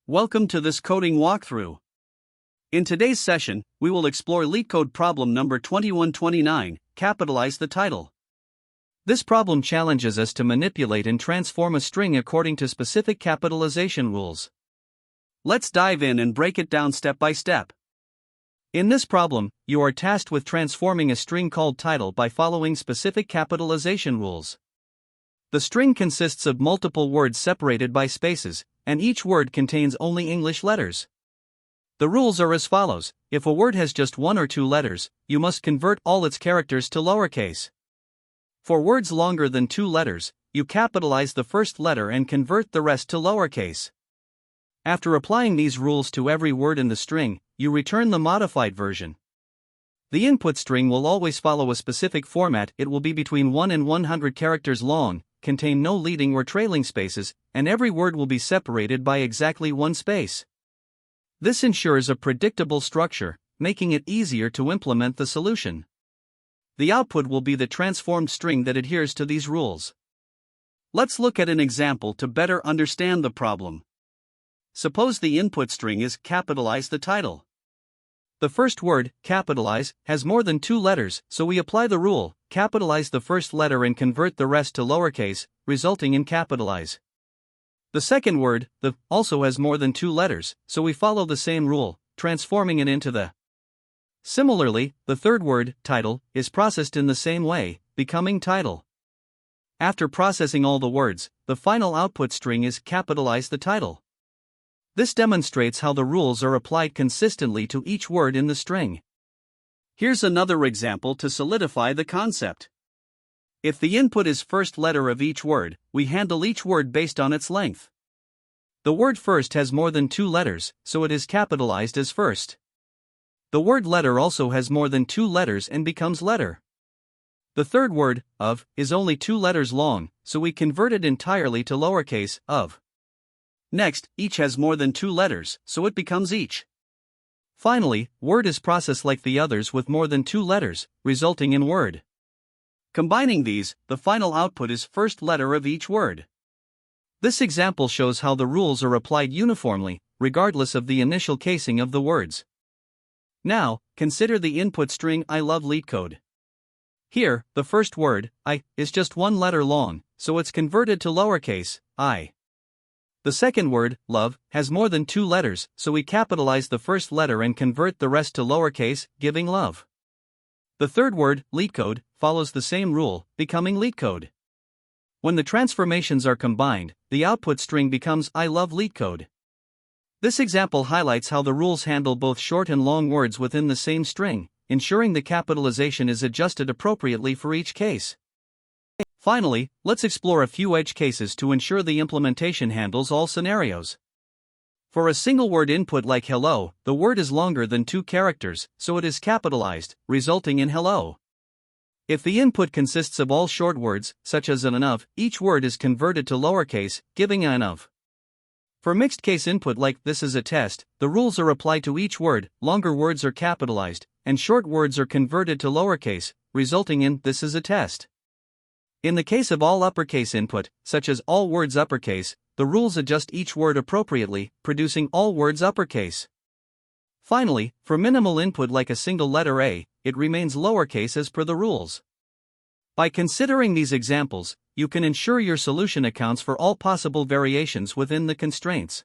Welcome to this coding walkthrough. In today's session, we will explore LeetCode problem number 2129, capitalize the title. This problem challenges us to manipulate and transform a string according to specific capitalization rules. Let's dive in and break it down step by step. In this problem, you are tasked with transforming a string called title by following specific capitalization rules. The string consists of multiple words separated by spaces, and each word contains only English letters. The rules are as follows: if a word has just one or two letters, you must convert all its characters to lowercase. For words longer than two letters, you capitalize the first letter and convert the rest to lowercase. After applying these rules to every word in the string, you return the modified version. The input string will always follow a specific format. It will be between 1 and 100 characters long, contain no leading or trailing spaces, and every word will be separated by exactly one space. This ensures a predictable structure, making it easier to implement the solution. The output will be the transformed string that adheres to these rules. Let's look at an example to better understand the problem. Suppose the input string is capitalize the title. The first word, capitalize, has more than two letters, so we apply the rule, capitalize the first letter and convert the rest to lowercase, resulting in capitalize. The second word, the, also has more than two letters, so we follow the same rule, transforming it into the. Similarly, the third word, title, is processed in the same way, becoming title. After processing all the words, the final output string is capitalize the title. This demonstrates how the rules are applied consistently to each word in the string. Here's another example to solidify the concept. If the input is first letter of each word, we handle each word based on its length. The word first has more than two letters, so it is capitalized as first. The word letter also has more than two letters and becomes letter. The third word, of, is only two letters long, so we convert it entirely to lowercase, of. Next, each has more than two letters, so it becomes each. Finally, word is processed like the others with more than two letters, resulting in word. Combining these, the final output is first letter of each word. This example shows how the rules are applied uniformly, regardless of the initial casing of the words. Now, consider the input string I love LeetCode. Here, the first word, I, is just one letter long, so it's converted to lowercase, I. The second word, love, has more than two letters, so we capitalize the first letter and convert the rest to lowercase, giving love. The third word, LeetCode, follows the same rule, becoming LeetCode. When the transformations are combined, the output string becomes I love LeetCode. This example highlights how the rules handle both short and long words within the same string, ensuring the capitalization is adjusted appropriately for each case. Finally, let's explore a few edge cases to ensure the implementation handles all scenarios. For a single word input like hello, the word is longer than two characters, so it is capitalized, resulting in hello. If the input consists of all short words, such as an of, each word is converted to lowercase, giving an of. For mixed case input like this is a test, the rules are applied to each word, longer words are capitalized, and short words are converted to lowercase, resulting in this is a test. In the case of all uppercase input, such as all words uppercase, the rules adjust each word appropriately, producing all words uppercase. Finally, for minimal input like a single letter A, it remains lowercase as per the rules. By considering these examples, you can ensure your solution accounts for all possible variations within the constraints.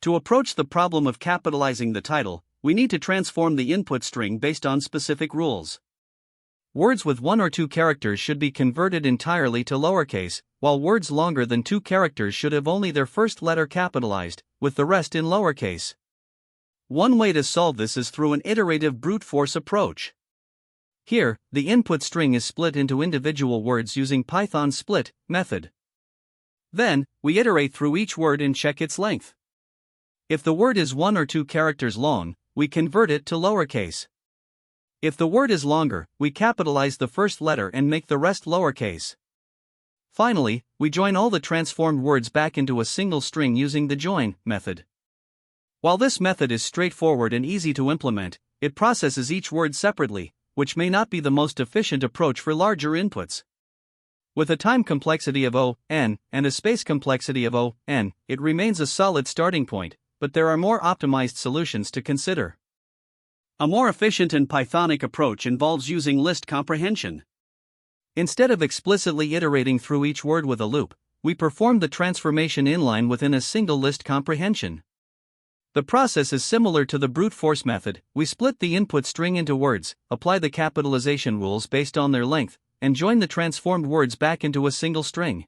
To approach the problem of capitalizing the title, we need to transform the input string based on specific rules. Words with one or two characters should be converted entirely to lowercase, while words longer than two characters should have only their first letter capitalized, with the rest in lowercase. One way to solve this is through an iterative brute force approach. Here, the input string is split into individual words using Python's split method. Then, we iterate through each word and check its length. If the word is one or two characters long, we convert it to lowercase. If the word is longer, we capitalize the first letter and make the rest lowercase. Finally, we join all the transformed words back into a single string using the join method. While this method is straightforward and easy to implement, it processes each word separately, which may not be the most efficient approach for larger inputs. With a time complexity of O(n) and a space complexity of O(n), it remains a solid starting point, but there are more optimized solutions to consider. A more efficient and Pythonic approach involves using list comprehension. Instead of explicitly iterating through each word with a loop, we perform the transformation inline within a single list comprehension. The process is similar to the brute force method. We split the input string into words, apply the capitalization rules based on their length, and join the transformed words back into a single string.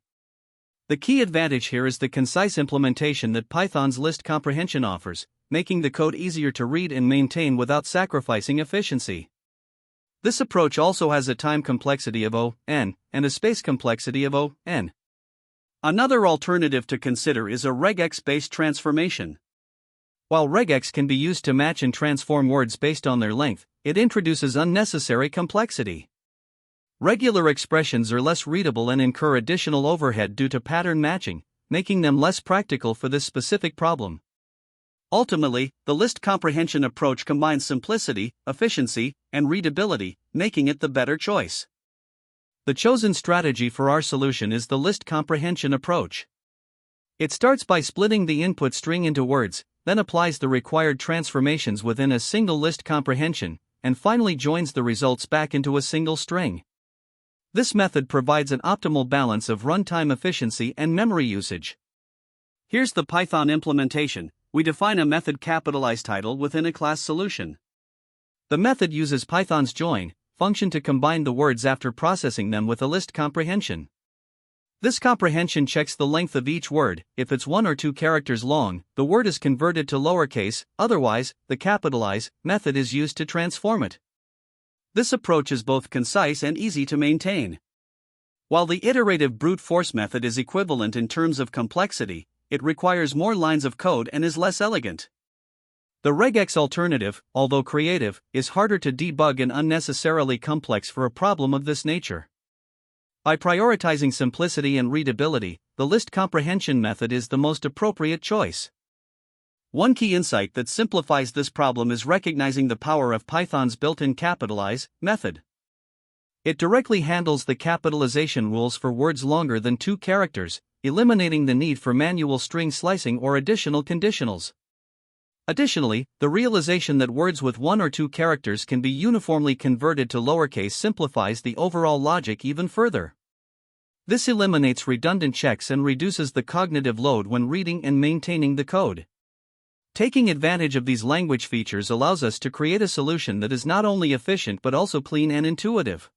The key advantage here is the concise implementation that Python's list comprehension offers, making the code easier to read and maintain without sacrificing efficiency. This approach also has a time complexity of O(n) and a space complexity of O(n). Another alternative to consider is a regex-based transformation. While regex can be used to match and transform words based on their length, it introduces unnecessary complexity. Regular expressions are less readable and incur additional overhead due to pattern matching, making them less practical for this specific problem. Ultimately, the list comprehension approach combines simplicity, efficiency, and readability, making it the better choice. The chosen strategy for our solution is the list comprehension approach. It starts by splitting the input string into words, then applies the required transformations within a single list comprehension, and finally joins the results back into a single string. This method provides an optimal balance of runtime efficiency and memory usage. Here's the Python implementation. We define a method capitalize title within a class solution. The method uses Python's join function to combine the words after processing them with a list comprehension. This comprehension checks the length of each word. If it's 1 or 2 characters long, the word is converted to lowercase, otherwise, the capitalize method is used to transform it. This approach is both concise and easy to maintain. While the iterative brute force method is equivalent in terms of complexity, it requires more lines of code and is less elegant. The regex alternative, although creative, is harder to debug and unnecessarily complex for a problem of this nature. By prioritizing simplicity and readability, the list comprehension method is the most appropriate choice. One key insight that simplifies this problem is recognizing the power of Python's built-in capitalize method. It directly handles the capitalization rules for words longer than 2 characters, eliminating the need for manual string slicing or additional conditionals. Additionally, the realization that words with 1 or 2 characters can be uniformly converted to lowercase simplifies the overall logic even further. This eliminates redundant checks and reduces the cognitive load when reading and maintaining the code. Taking advantage of these language features allows us to create a solution that is not only efficient but also clean and intuitive.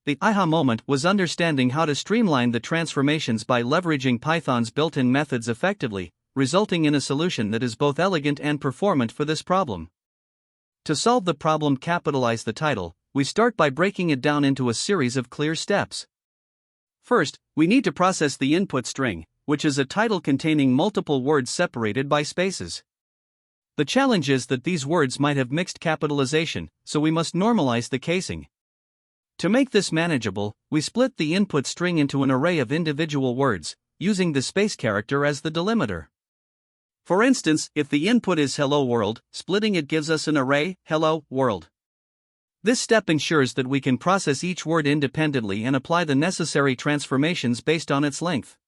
The aha moment was understanding how to streamline the transformations by leveraging Python's built-in methods effectively, resulting in a solution that is both elegant and performant for this problem. To solve the problem capitalize the title, we start by breaking it down into a series of clear steps. First, we need to process the input string, which is a title containing multiple words separated by spaces. The challenge is that these words might have mixed capitalization, so we must normalize the casing. To make this manageable, we split the input string into an array of individual words, using the space character as the delimiter. For instance, if the input is hello world, splitting it gives us an array, hello world. This step ensures that we can process each word independently and apply the necessary transformations based on its length.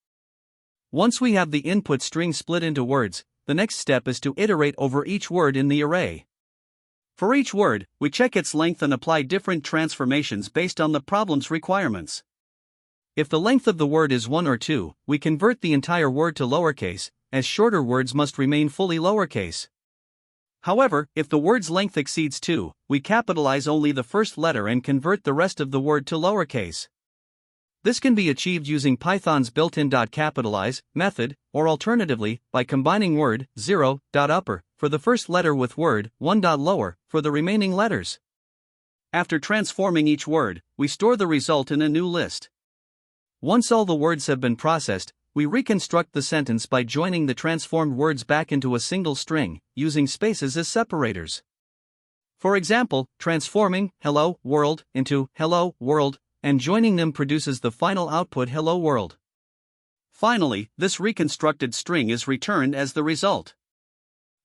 Once we have the input string split into words, the next step is to iterate over each word in the array. For each word, we check its length and apply different transformations based on the problem's requirements. If the length of the word is 1 or 2, we convert the entire word to lowercase, as shorter words must remain fully lowercase. However, if the word's length exceeds 2, we capitalize only the first letter and convert the rest of the word to lowercase. This can be achieved using Python's built-in .capitalize method, or alternatively, by combining word .upper for the first letter with word .lower for the remaining letters. After transforming each word, we store the result in a new list. Once all the words have been processed, we reconstruct the sentence by joining the transformed words back into a single string, using spaces as separators. For example, transforming hello world into hello world and joining them produces the final output hello world. Finally, this reconstructed string is returned as the result.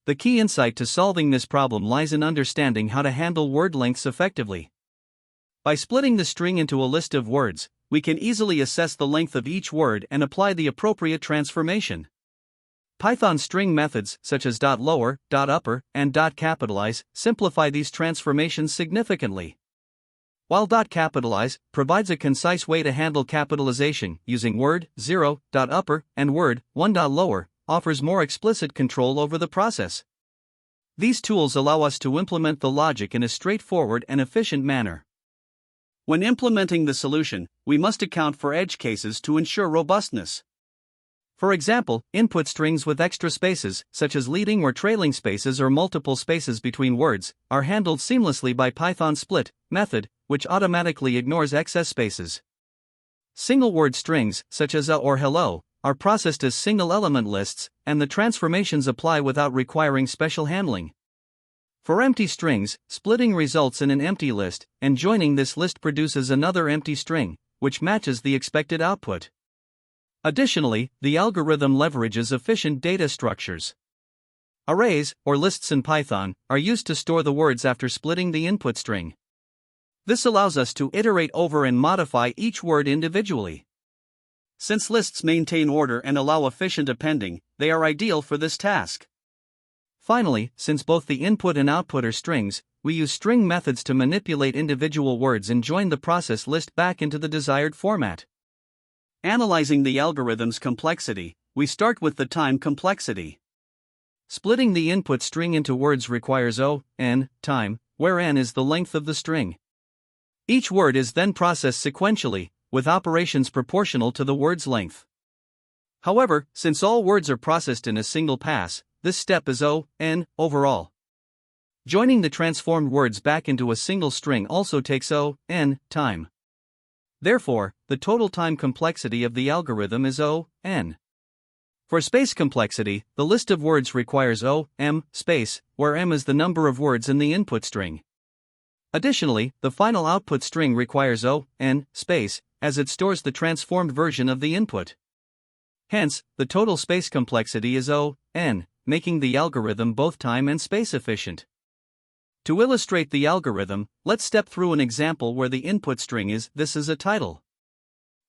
The key insight to solving this problem lies in understanding how to handle word lengths effectively. By splitting the string into a list of words, we can easily assess the length of each word and apply the appropriate transformation. Python string methods such as .lower, .upper, and .capitalize simplify these transformations significantly. While .capitalize provides a concise way to handle capitalization using word 0, .upper, and word 1, .lower, offers more explicit control over the process. These tools allow us to implement the logic in a straightforward and efficient manner. When implementing the solution, we must account for edge cases to ensure robustness. For example, input strings with extra spaces, such as leading or trailing spaces or multiple spaces between words, are handled seamlessly by Python split method, which automatically ignores excess spaces. Single word strings, such as a or hello, are processed as single element lists, and the transformations apply without requiring special handling. For empty strings, splitting results in an empty list, and joining this list produces another empty string, which matches the expected output. Additionally, the algorithm leverages efficient data structures. Arrays, or lists in Python, are used to store the words after splitting the input string. This allows us to iterate over and modify each word individually. Since lists maintain order and allow efficient appending, they are ideal for this task. Finally, since both the input and output are strings, we use string methods to manipulate individual words and join the process list back into the desired format. Analyzing the algorithm's complexity, we start with the time complexity. Splitting the input string into words requires n time, where n is the length of the string. Each word is then processed sequentially, with operations proportional to the word's length. However, since all words are processed in a single pass, this step is n overall. Joining the transformed words back into a single string also takes n time. Therefore, the total time complexity of the algorithm is n. For space complexity, the list of words requires m space, where m is the number of words in the input string. Additionally, the final output string requires n space, as it stores the transformed version of the input. Hence, the total space complexity is n, making the algorithm both time and space efficient. To illustrate the algorithm, let's step through an example where the input string is "this is a title."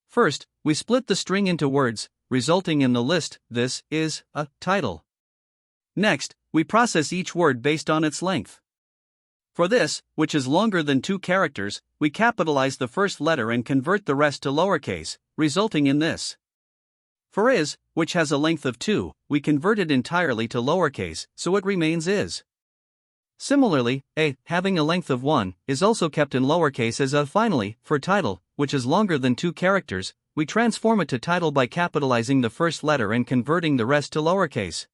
First, we split the string into words, resulting in the list "this is a title." Next, we process each word based on its length. For this, which is longer than 2 characters, we capitalize the first letter and convert the rest to lowercase, resulting in this. For is, which has a length of 2, we convert it entirely to lowercase, so it remains is. Similarly, a, having a length of 1, is also kept in lowercase as a. Finally, for title, which is longer than 2 characters, we transform it to title by capitalizing the first letter and converting the rest to lowercase.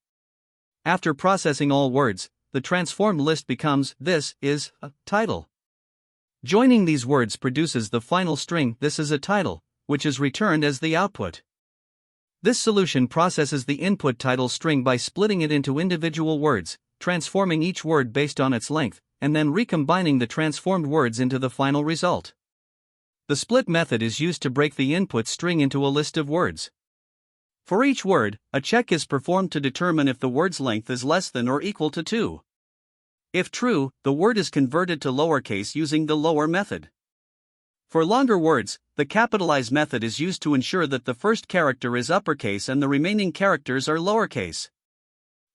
After processing all words, the transformed list becomes "this is a title." Joining these words produces the final string "this is a title," which is returned as the output. This solution processes the input title string by splitting it into individual words, transforming each word based on its length, and then recombining the transformed words into the final result. The split method is used to break the input string into a list of words. For each word, a check is performed to determine if the word's length is less than or equal to 2. If true, the word is converted to lowercase using the lower method. For longer words, the capitalize method is used to ensure that the first character is uppercase and the remaining characters are lowercase.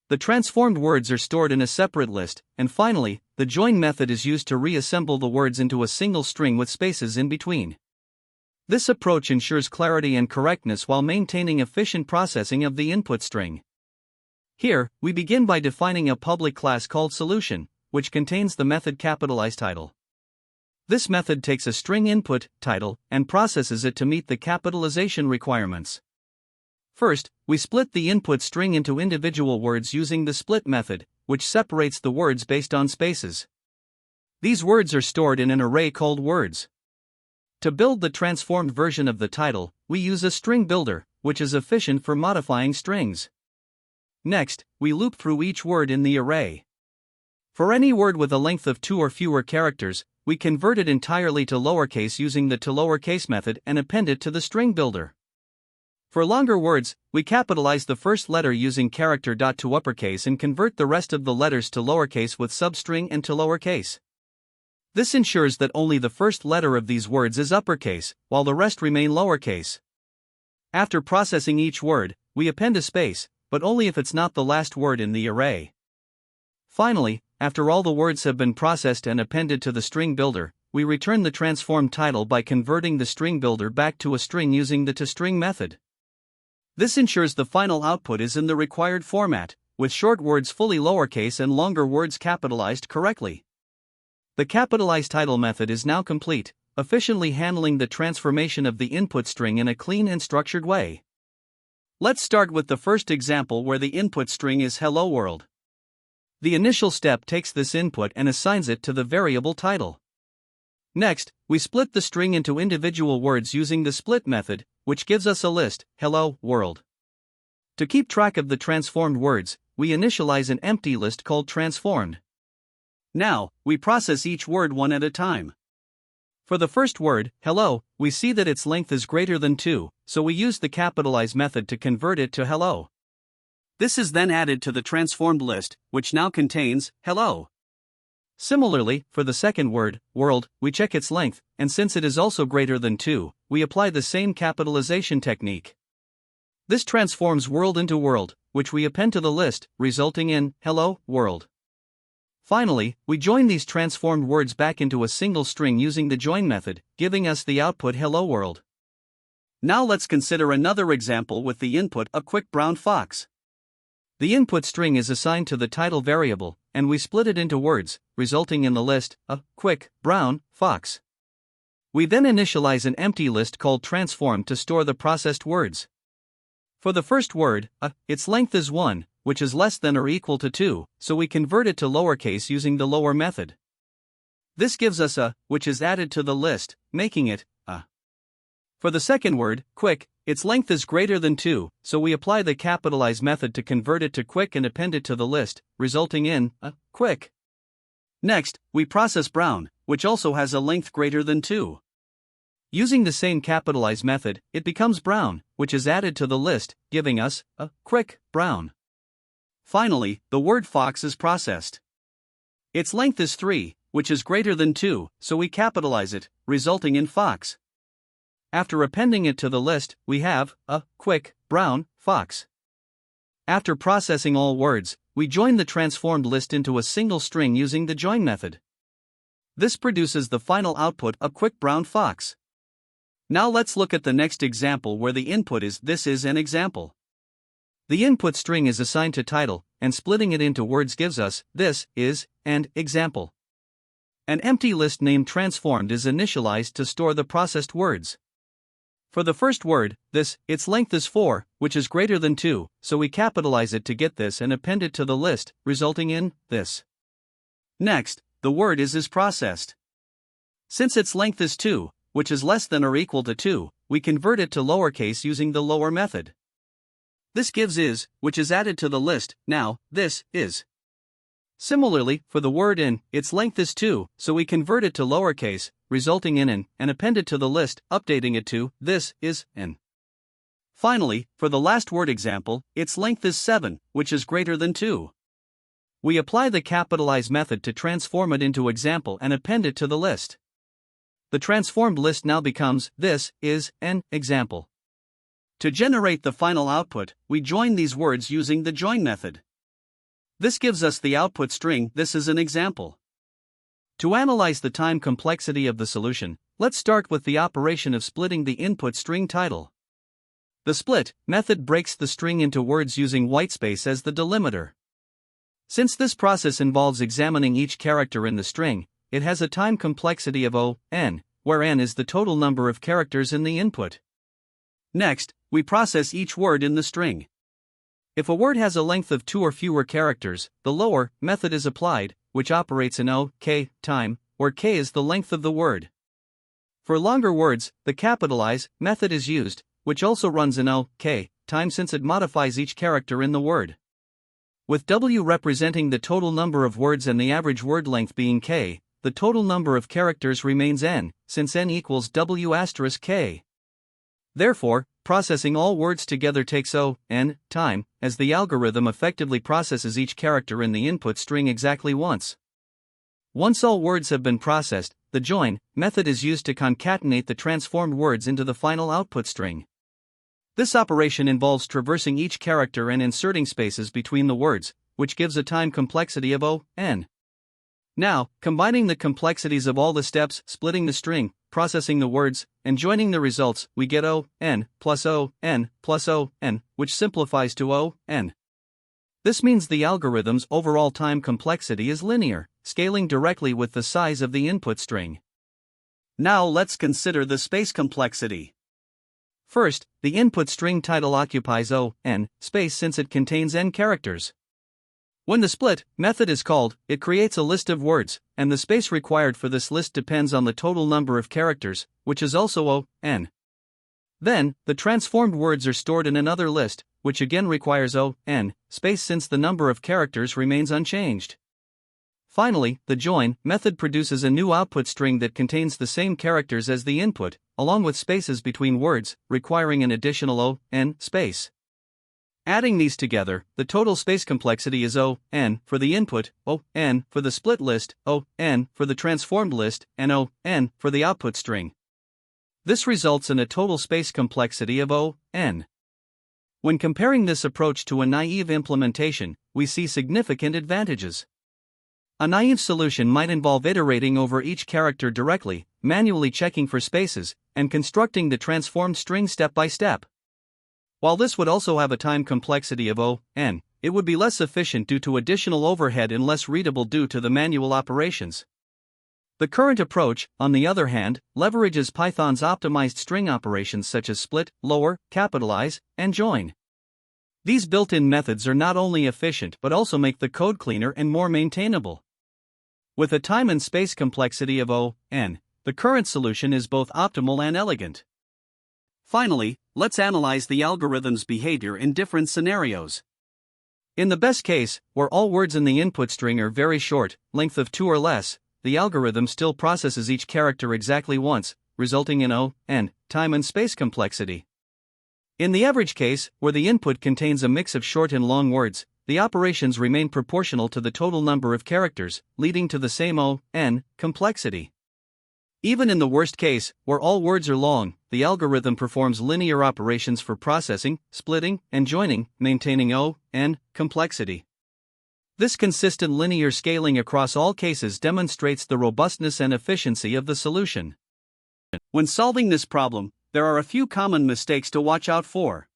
The transformed words are stored in a separate list, and finally, the join method is used to reassemble the words into a single string with spaces in between. This approach ensures clarity and correctness while maintaining efficient processing of the input string. Here, we begin by defining a public class called solution, which contains the method capitalizeTitle. This method takes a string input, title, and processes it to meet the capitalization requirements. First, we split the input string into individual words using the split method, which separates the words based on spaces. These words are stored in an array called words. To build the transformed version of the title, we use a string builder, which is efficient for modifying strings. Next, we loop through each word in the array. For any word with a length of 2 or fewer characters, we convert it entirely to lowercase using the toLowerCase method and append it to the string builder. For longer words, we capitalize the first letter using character dot to uppercase and convert the rest of the letters to lowercase with substring and to lowercase. This ensures that only the first letter of these words is uppercase, while the rest remain lowercase. After processing each word, we append a space, but only if it's not the last word in the array. Finally, after all the words have been processed and appended to the string builder, we return the transformed title by converting the string builder back to a string using the toString method. This ensures the final output is in the required format, with short words fully lowercase and longer words capitalized correctly. The capitalized title method is now complete, efficiently handling the transformation of the input string in a clean and structured way. Let's start with the first example where the input string is Hello World. The initial step takes this input and assigns it to the variable title. Next, we split the string into individual words using the split method, which gives us a list, Hello World. To keep track of the transformed words, we initialize an empty list called transformed. Now, we process each word one at a time. For the first word, hello, we see that its length is greater than 2, so we use the capitalize method to convert it to hello. This is then added to the transformed list, which now contains hello. Similarly, for the second word, world, we check its length, and since it is also greater than 2, we apply the same capitalization technique. This transforms world into world, which we append to the list, resulting in hello world. Finally, we join these transformed words back into a single string using the join method, giving us the output hello world. Now let's consider another example with the input a quick brown fox. The input string is assigned to the title variable, and we split it into words, resulting in the list a quick brown fox. We then initialize an empty list called transform to store the processed words. For the first word, its length is 1, which is less than or equal to 2, so we convert it to lowercase using the lower method. This gives us a, which is added to the list, making it a. For the second word, quick, its length is greater than 2, so we apply the capitalize method to convert it to quick and append it to the list, resulting in a quick. Next, we process brown, which also has a length greater than 2. Using the same capitalize method, it becomes brown, which is added to the list, giving us a quick brown. Finally, the word fox is processed. Its length is 3, which is greater than 2, so we capitalize it, resulting in fox. After appending it to the list, we have a quick brown fox. After processing all words, we join the transformed list into a single string using the join method. This produces the final output a quick brown fox. Now let's look at the next example where the input is this is an example. The input string is assigned to title, and splitting it into words gives us this is and example. An empty list named transformed is initialized to store the processed words. For the first word, this, its length is 4, which is greater than 2, so we capitalize it to get this and append it to the list, resulting in this. Next, the word is processed. Since its length is 2, which is less than or equal to 2, we convert it to lowercase using the lower method. This gives is, which is added to the list, now, this is. Similarly, for the word in, its length is 2, so we convert it to lowercase, resulting in an, and append it to the list, updating it to, this is an. Finally, for the last word example, its length is 7, which is greater than 2. We apply the capitalize method to transform it into example and append it to the list. The transformed list now becomes, this is an example. To generate the final output, we join these words using the join method. This gives us the output string, this is an example. To analyze the time complexity of the solution, let's start with the operation of splitting the input string title. The split method breaks the string into words using whitespace as the delimiter. Since this process involves examining each character in the string, it has a time complexity of O(n), where n is the total number of characters in the input. Next, we process each word in the string. If a word has a length of 2 or fewer characters, the lower method is applied, which operates in OK time, where k is the length of the word. For longer words, the capitalize method is used, which also runs in OK time since it modifies each character in the word. With W representing the total number of words and the average word length being k, the total number of characters remains n, since n equals W asterisk k. Therefore, processing all words together takes O(n) time, as the algorithm effectively processes each character in the input string exactly once. Once all words have been processed, the join method is used to concatenate the transformed words into the final output string. This operation involves traversing each character and inserting spaces between the words, which gives a time complexity of O(n). Now, combining the complexities of all the steps, splitting the string, processing the words, and joining the results, we get O(n) plus O(n) plus O(n), which simplifies to O(n). This means the algorithm's overall time complexity is linear, scaling directly with the size of the input string. Now let's consider the space complexity. First, the input string title occupies O(n) space since it contains n characters. When the split method is called, it creates a list of words, and the space required for this list depends on the total number of characters, which is also O(n). Then, the transformed words are stored in another list, which again requires O(n) space since the number of characters remains unchanged. Finally, the join method produces a new output string that contains the same characters as the input, along with spaces between words, requiring an additional O(n) space. Adding these together, the total space complexity is O(n) for the input, O(n) for the split list, O(n) for the transformed list, and O(n) for the output string. This results in a total space complexity of O(n). When comparing this approach to a naive implementation, we see significant advantages. A naive solution might involve iterating over each character directly, manually checking for spaces, and constructing the transformed string step by step. While this would also have a time complexity of O(n), it would be less efficient due to additional overhead and less readable due to the manual operations. The current approach, on the other hand, leverages Python's optimized string operations such as split, lower, capitalize, and join. These built-in methods are not only efficient but also make the code cleaner and more maintainable. With a time and space complexity of O(n), the current solution is both optimal and elegant. Finally, let's analyze the algorithm's behavior in different scenarios. In the best case, where all words in the input string are very short, length of 2 or less, the algorithm still processes each character exactly once, resulting in O(n) time and space complexity. In the average case, where the input contains a mix of short and long words, the operations remain proportional to the total number of characters, leading to the same O(n) complexity. Even in the worst case, where all words are long, the algorithm performs linear operations for processing, splitting, and joining, maintaining O(n) complexity. This consistent linear scaling across all cases demonstrates the robustness and efficiency of the solution. When solving this problem, there are a few common mistakes to watch out for.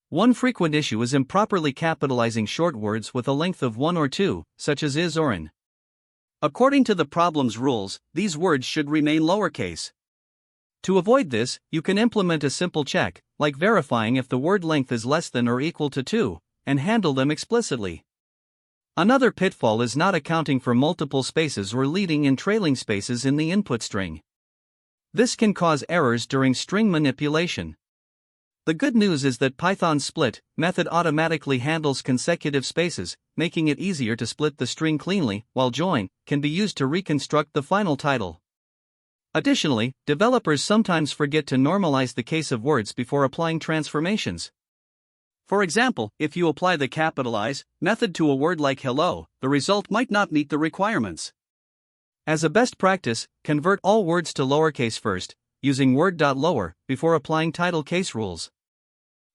One frequent issue is improperly capitalizing short words with a length of 1 or 2, such as is or in. According to the problem's rules, these words should remain lowercase. To avoid this, you can implement a simple check, like verifying if the word length is less than or equal to 2, and handle them explicitly. Another pitfall is not accounting for multiple spaces or leading and trailing spaces in the input string. This can cause errors during string manipulation. The good news is that Python's split method automatically handles consecutive spaces, making it easier to split the string cleanly, while join can be used to reconstruct the final title. Additionally, developers sometimes forget to normalize the case of words before applying transformations. For example, if you apply the capitalize method to a word like hello, the result might not meet the requirements. As a best practice, convert all words to lowercase first, using word.lower, before applying title case rules.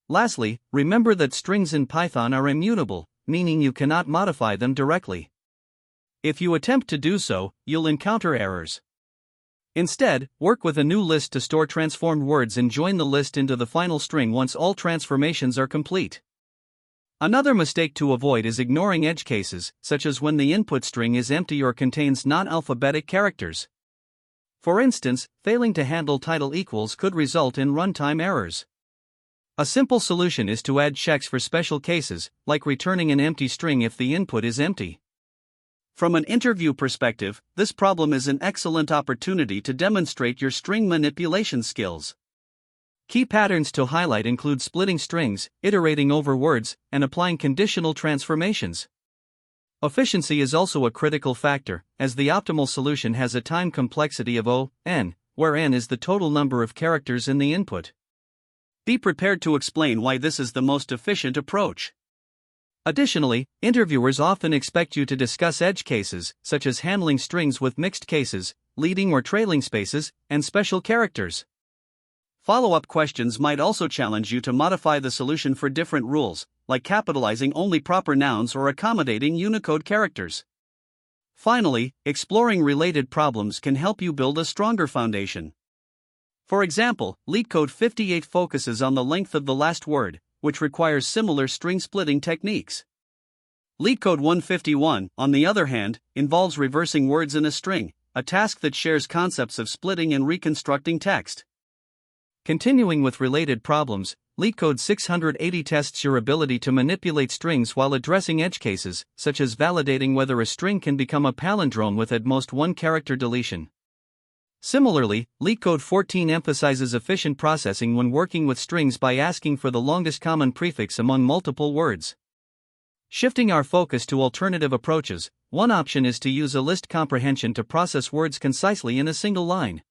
Lastly, remember that strings in Python are immutable, meaning you cannot modify them directly. If you attempt to do so, you'll encounter errors. Instead, work with a new list to store transformed words and join the list into the final string once all transformations are complete. Another mistake to avoid is ignoring edge cases, such as when the input string is empty or contains non-alphabetic characters. For instance, failing to handle title equals could result in runtime errors. A simple solution is to add checks for special cases, like returning an empty string if the input is empty. From an interview perspective, this problem is an excellent opportunity to demonstrate your string manipulation skills. Key patterns to highlight include splitting strings, iterating over words, and applying conditional transformations. Efficiency is also a critical factor, as the optimal solution has a time complexity of O(n), where n is the total number of characters in the input. Be prepared to explain why this is the most efficient approach. Additionally, interviewers often expect you to discuss edge cases, such as handling strings with mixed cases, leading or trailing spaces, and special characters. Follow-up questions might also challenge you to modify the solution for different rules, like capitalizing only proper nouns or accommodating Unicode characters. Finally, exploring related problems can help you build a stronger foundation. For example, LeetCode 58 focuses on the length of the last word, which requires similar string splitting techniques. LeetCode 151, on the other hand, involves reversing words in a string, a task that shares concepts of splitting and reconstructing text. Continuing with related problems, LeetCode 680 tests your ability to manipulate strings while addressing edge cases, such as validating whether a string can become a palindrome with at most one character deletion. Similarly, LeetCode 14 emphasizes efficient processing when working with strings by asking for the longest common prefix among multiple words. Shifting our focus to alternative approaches, one option is to use a list comprehension to process words concisely in a single line.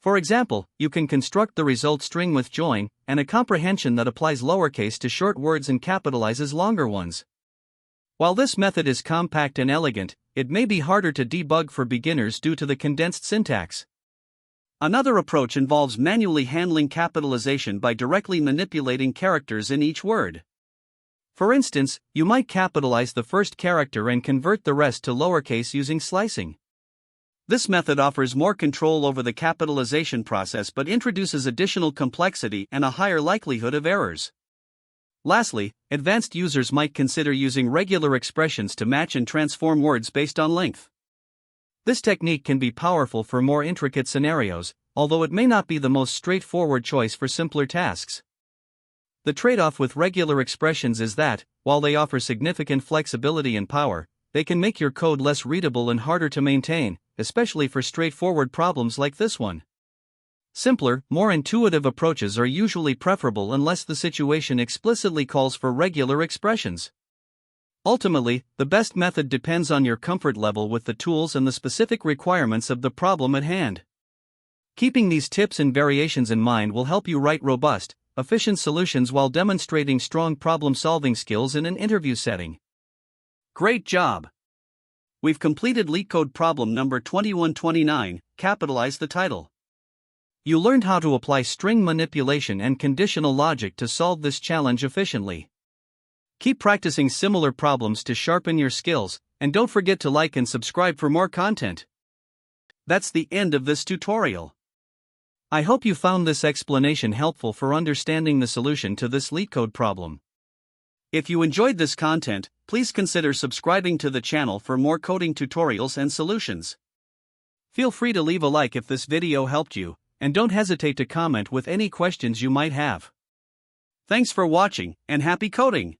For example, you can construct the result string with join, and a comprehension that applies lowercase to short words and capitalizes longer ones. While this method is compact and elegant, it may be harder to debug for beginners due to the condensed syntax. Another approach involves manually handling capitalization by directly manipulating characters in each word. For instance, you might capitalize the first character and convert the rest to lowercase using slicing. This method offers more control over the capitalization process but introduces additional complexity and a higher likelihood of errors. Lastly, advanced users might consider using regular expressions to match and transform words based on length. This technique can be powerful for more intricate scenarios, although it may not be the most straightforward choice for simpler tasks. The trade-off with regular expressions is that, while they offer significant flexibility and power, they can make your code less readable and harder to maintain, especially for straightforward problems like this one. Simpler, more intuitive approaches are usually preferable unless the situation explicitly calls for regular expressions. Ultimately, the best method depends on your comfort level with the tools and the specific requirements of the problem at hand. Keeping these tips and variations in mind will help you write robust, efficient solutions while demonstrating strong problem-solving skills in an interview setting. Great job! We've completed LeetCode problem number 2129, capitalize the title. You learned how to apply string manipulation and conditional logic to solve this challenge efficiently. Keep practicing similar problems to sharpen your skills, and don't forget to like and subscribe for more content. That's the end of this tutorial. I hope you found this explanation helpful for understanding the solution to this LeetCode problem. If you enjoyed this content, please consider subscribing to the channel for more coding tutorials and solutions. Feel free to leave a like if this video helped you, and don't hesitate to comment with any questions you might have. Thanks for watching, and happy coding!